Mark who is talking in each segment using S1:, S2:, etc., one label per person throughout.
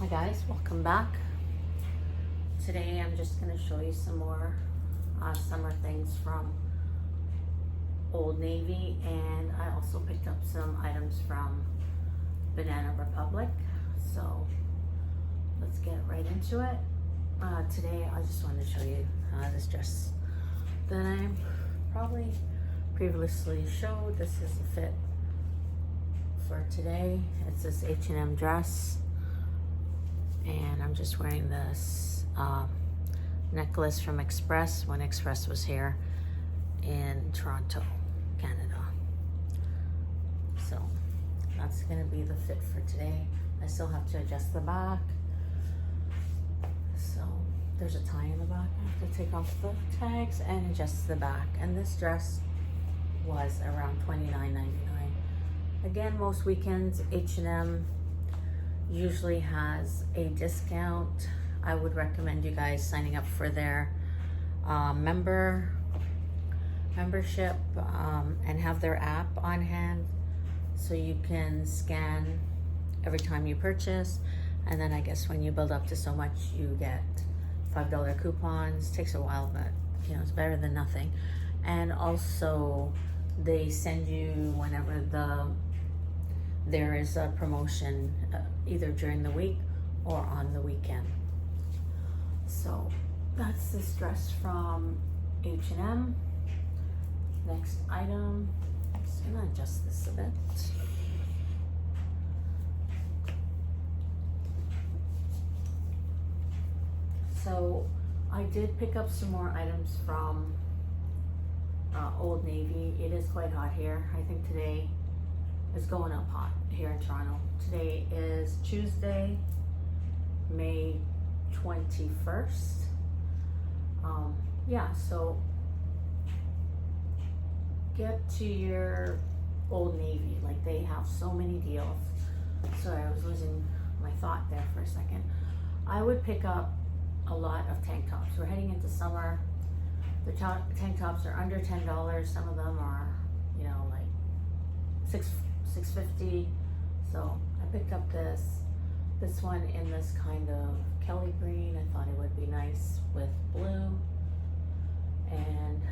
S1: Hi guys, welcome back. Today I'm just going to show you some more summer things from Old Navy, and I also picked up some items from Banana Republic. So let's get right into it. Today I just wanted to show you this dress that I probably previously showed. This is the fit for today. It's this H&M dress. And I'm just wearing this necklace from Express when Express was here in Toronto, Canada. So that's gonna be the fit for today. I still have to adjust the back. So there's a tie in the back. I have to take off the tags and adjust the back. And this dress was around $29.99. Again, most weekends, H&M usually has a discount. I would recommend you guys signing up for their membership and have their app on hand so you can scan every time you purchase, and then I guess when you build up to so much you get $5 coupons. Takes a while, but you know, it's better than nothing. And also they send you whenever there is a promotion, either during the week or on the weekend. So that's this dress from H&M. Next item, I'm just gonna adjust this a bit. So I did pick up some more items from Old Navy. It is quite hot here. I think today is going up hot here in Toronto. Today is Tuesday, May 21st. Yeah, so get to your Old Navy. Like, they have so many deals. Sorry, I was losing my thought there for a second. I would pick up a lot of tank tops. We're heading into summer. The tank tops are under $10. Some of them are, you know, like $6.50. So I picked up this one in this kind of Kelly green. I thought it would be nice with blue, and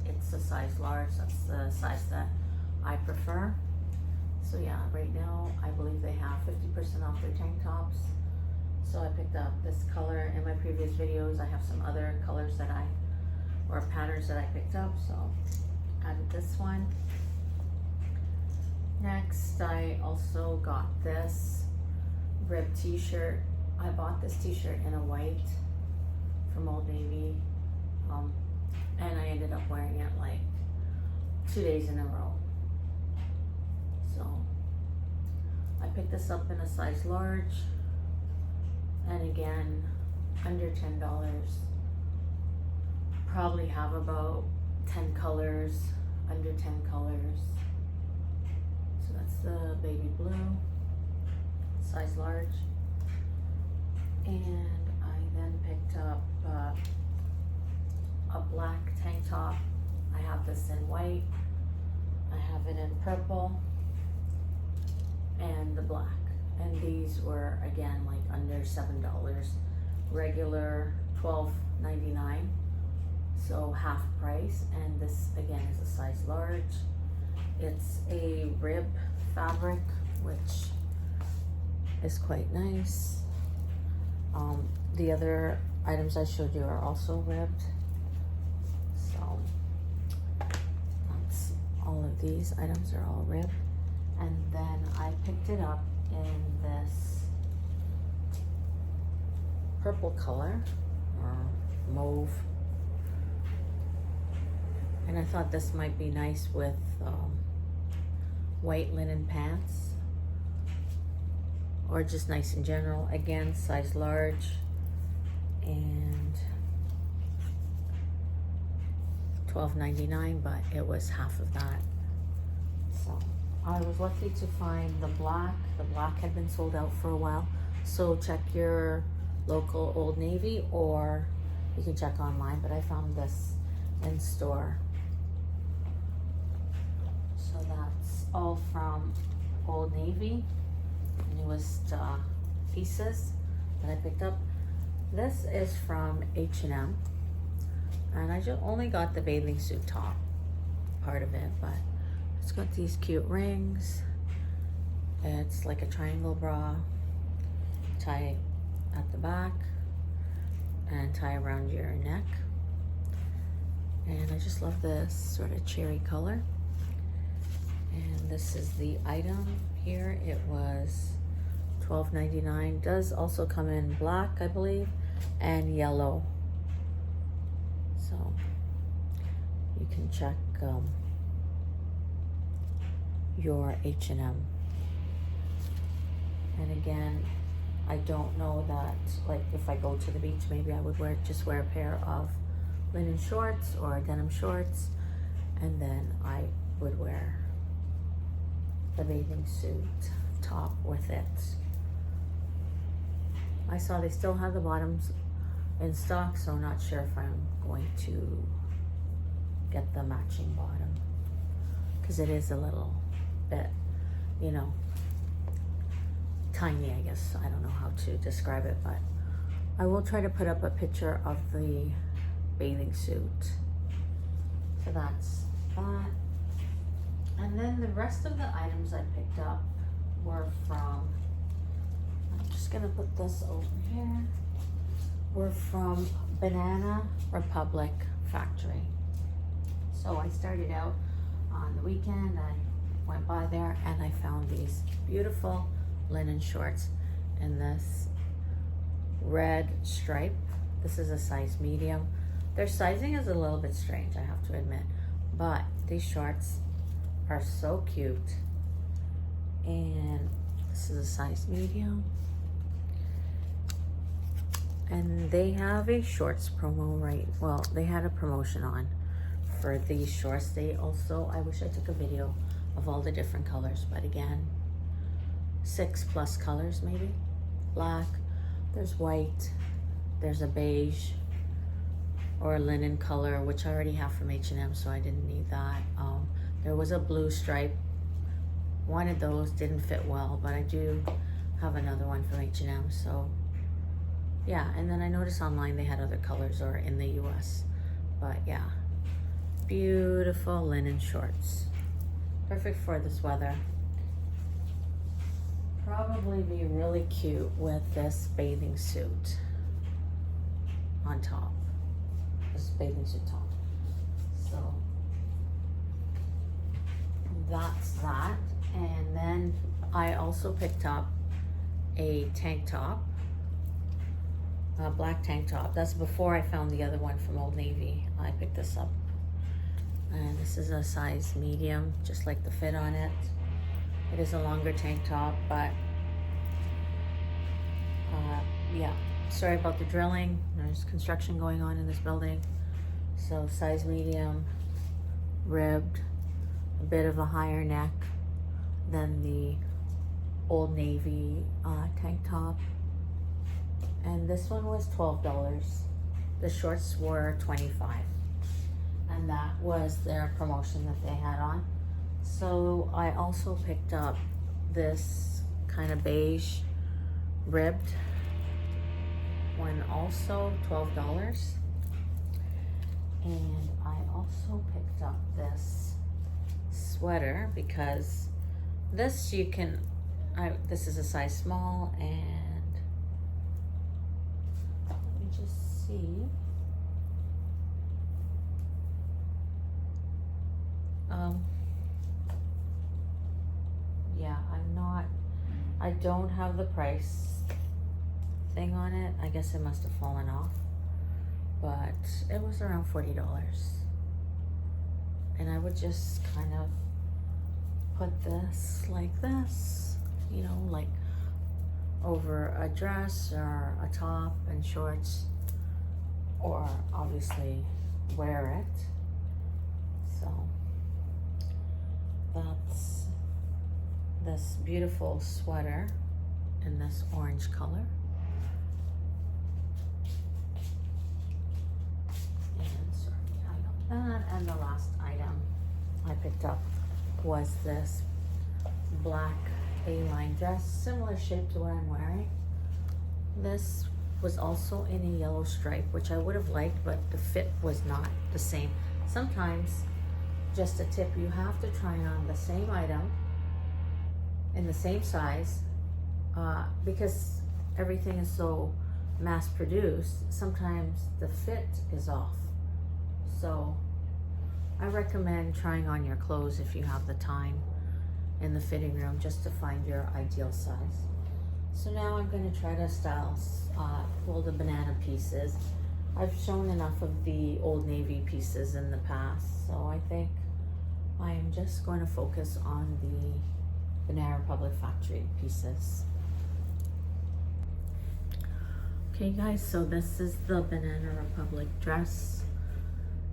S1: it's a size large. That's the size that I prefer. So yeah, right now I believe they have 50% off their tank tops. So I picked up this color. In my previous videos I have some other colors or patterns that I picked up, so added this one. Next, I also got this rib t-shirt. I bought this t-shirt in a white from Old Navy, and I ended up wearing it like 2 days in a row. So I picked this up in a size large, and again, under $10. Probably have about 10 colors, under 10 colors. So that's the baby blue, size large. And I then picked up a black tank top. I have this in white, I have it in purple, and the black. And these were, again, like under $7. Regular $12.99, so half price. And this again is a size large. It's a rib fabric, which is quite nice. The other items I showed you are also ribbed. So that's all of these items are all ribbed. And then I picked it up in this purple color, or mauve. And I thought this might be nice with white linen pants, or just nice in general. Again, size large, and $12.99, but it was half of that. So I was lucky to find the black. The black had been sold out for a while, so check your local Old Navy, or you can check online, but I found this in store. So that's all from Old Navy, newest pieces that I picked up. This is from H&M, and I just only got the bathing suit top part of it, but it's got these cute rings. It's like a triangle bra, tie at the back and tie around your neck. And I just love this sort of cherry color. And this is the item here. It was $12.99. Does also come in black, I believe, and yellow. So you can check your H&M. And again, I don't know that, like, if I go to the beach, maybe I would just wear a pair of linen shorts or denim shorts, and then I would wear the bathing suit top with it. I saw they still have the bottoms in stock, so I'm not sure if I'm going to get the matching bottom, because it is a little bit, you know, tiny, I guess. I don't know how to describe it, but I will try to put up a picture of the bathing suit. So that's that. And then the rest of the items I picked up were from, I'm just gonna put this over here, were from Banana Republic Factory. So I started out on the weekend, I went by there and I found these beautiful linen shorts in this red stripe. This is a size medium. Their sizing is a little bit strange, I have to admit, but these shorts are so cute. And this is a size medium. And they have a shorts promo, right? Well, they had a promotion on for these shorts. They also, I wish I took a video of all the different colors, but again, 6+ colors maybe. Black, there's white, there's a beige or a linen color, which I already have from H&M, so I didn't need that. There was a blue stripe. Wanted those, didn't fit well, but I do have another one from H&M, so yeah. And then I noticed online they had other colors, or in the US, but yeah, beautiful linen shorts, perfect for this weather. Probably be really cute with this bathing suit on top, this bathing suit top. So that's that. And then I also picked up a tank top, a black tank top. That's before I found the other one from Old Navy. I picked this up. And this is a size medium, just like the fit on it. It is a longer tank top, but yeah, sorry about the drilling. There's construction going on in this building. So size medium, ribbed, a bit of a higher neck than the Old Navy tank top. And this one was $12. The shorts were $25. And that was their promotion that they had on. So I also picked up this kind of beige ribbed one, also $12. And I also picked up this sweater because this you can, this is a size small, and let me just see. Yeah, I don't have the price thing on it. I guess it must have fallen off, but it was around $40. And I would just kind of put this like this, you know, like over a dress or a top and shorts, or obviously wear it. So that's this beautiful sweater in this orange color. And sorry, I got that. And the last item I picked up was this black A-line dress, similar shape to what I'm wearing, This was also in a yellow stripe, which I would have liked, but the fit was not the same. Sometimes, just a tip, you have to try on the same item in the same size, because everything is so mass produced. Sometimes the fit is off. So I recommend trying on your clothes if you have the time in the fitting room, just to find your ideal size. So now I'm going to try to style all the banana pieces. I've shown enough of the Old Navy pieces in the past, so I think I am just going to focus on the Banana Republic factory pieces. Okay guys, so this is the Banana Republic dress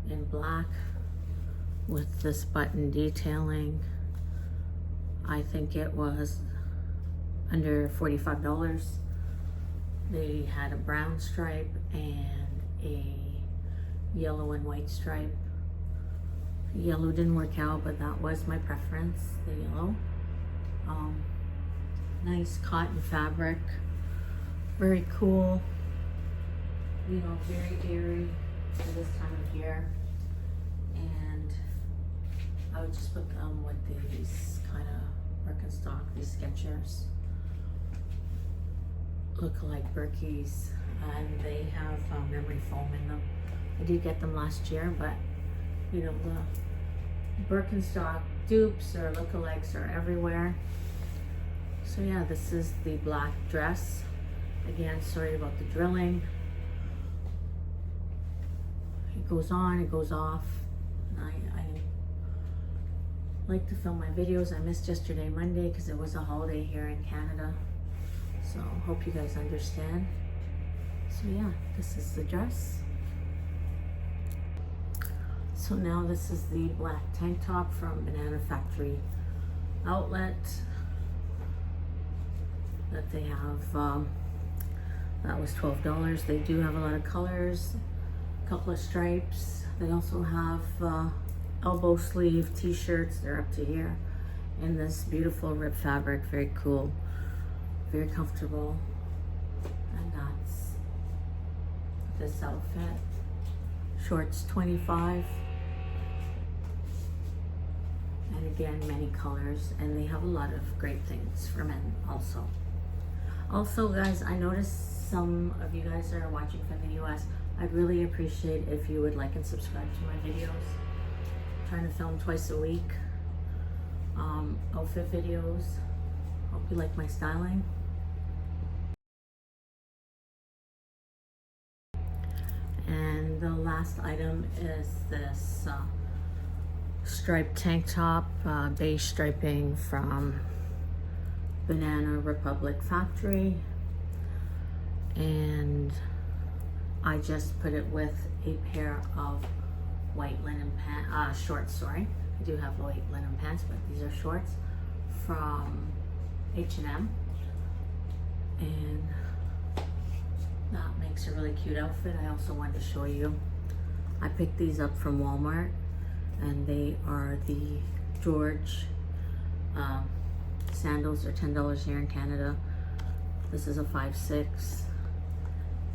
S1: in black with this button detailing. I think it was under $45. They had a brown stripe and a yellow and white stripe. Yellow didn't work out, but that was my preference, the yellow. Nice cotton fabric, very cool, you know, very airy for this time of year. And I would just put them with these kind of Birkenstock, these Skechers. Look like Birkies, and they have memory foam in them. I did get them last year, but you know, the Birkenstock dupes or lookalikes are everywhere. So yeah, this is the black dress. Again, sorry about the drilling. It goes on, it goes off. I like to film my videos. I missed yesterday, Monday, because it was a holiday here in Canada. So hope you guys understand. So yeah, this is the dress. So now this is the black tank top from Banana Factory Outlet that they have. That was $12. They do have a lot of colors, a couple of stripes. They also have elbow sleeve t-shirts. They're up to here in this beautiful rib fabric. Very cool, very comfortable. And that's this outfit. Shorts $25. And again, many colors, and they have a lot of great things for men also. Also guys, I noticed some of you guys are watching from the US. I'd really appreciate if you would like and subscribe to my videos. I'm trying to film twice a week. Outfit videos. Hope you like my styling. And the last item is this striped tank top, beige striping from Banana Republic Factory, and I just put it with a pair of white linen pants, shorts, sorry. I do have white linen pants, but these are shorts from H&M, and that makes a really cute outfit. I also wanted to show you, I picked these up from Walmart, and they are the George sandals. Are $10 here in Canada. This is a 5'6",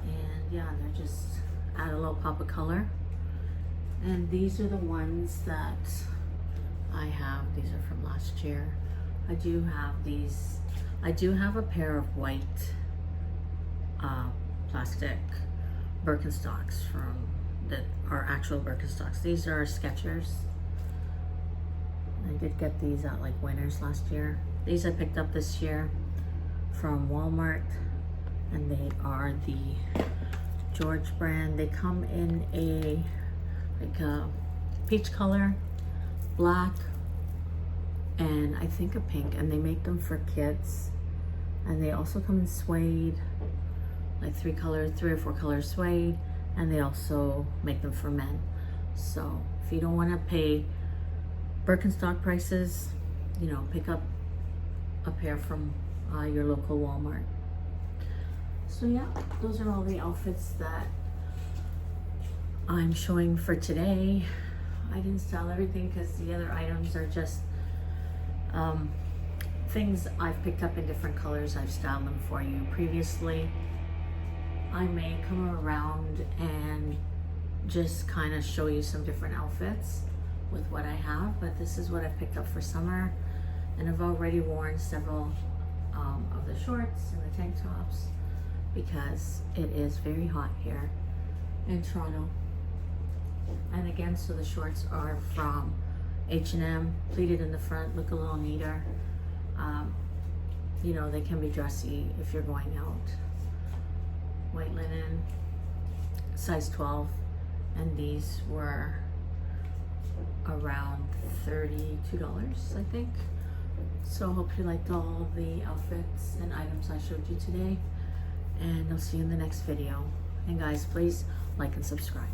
S1: and yeah, they're just add a little pop of color. And these are the ones that I have. These are from last year. I do have these. I do have a pair of white plastic Birkenstocks from that are actual Birkenstocks. These are Skechers. I did get these at like Winners last year. These I picked up this year from Walmart, and they are the George brand. They come in a like a peach color, black, and I think a pink, and they make them for kids. And they also come in suede, like 3 or 4 colors suede, and they also make them for men. So if you don't want to pay Birkenstock prices, you know, pick up a pair from your local Walmart. So yeah, those are all the outfits that I'm showing for today. I didn't style everything because the other items are just things I've picked up in different colors. I've styled them for you previously, I may come around and just kind of show you some different outfits with what I have, but this is what I picked up for summer, and I've already worn several of the shorts and the tank tops because it is very hot here in Toronto. And again, so the shorts are from H&M, pleated in the front, look a little neater. You know, they can be dressy if you're going out. White linen, size 12, and these were around $32, I think. So I hope you liked all the outfits and items I showed you today, and I'll see you in the next video. And guys, please like and subscribe.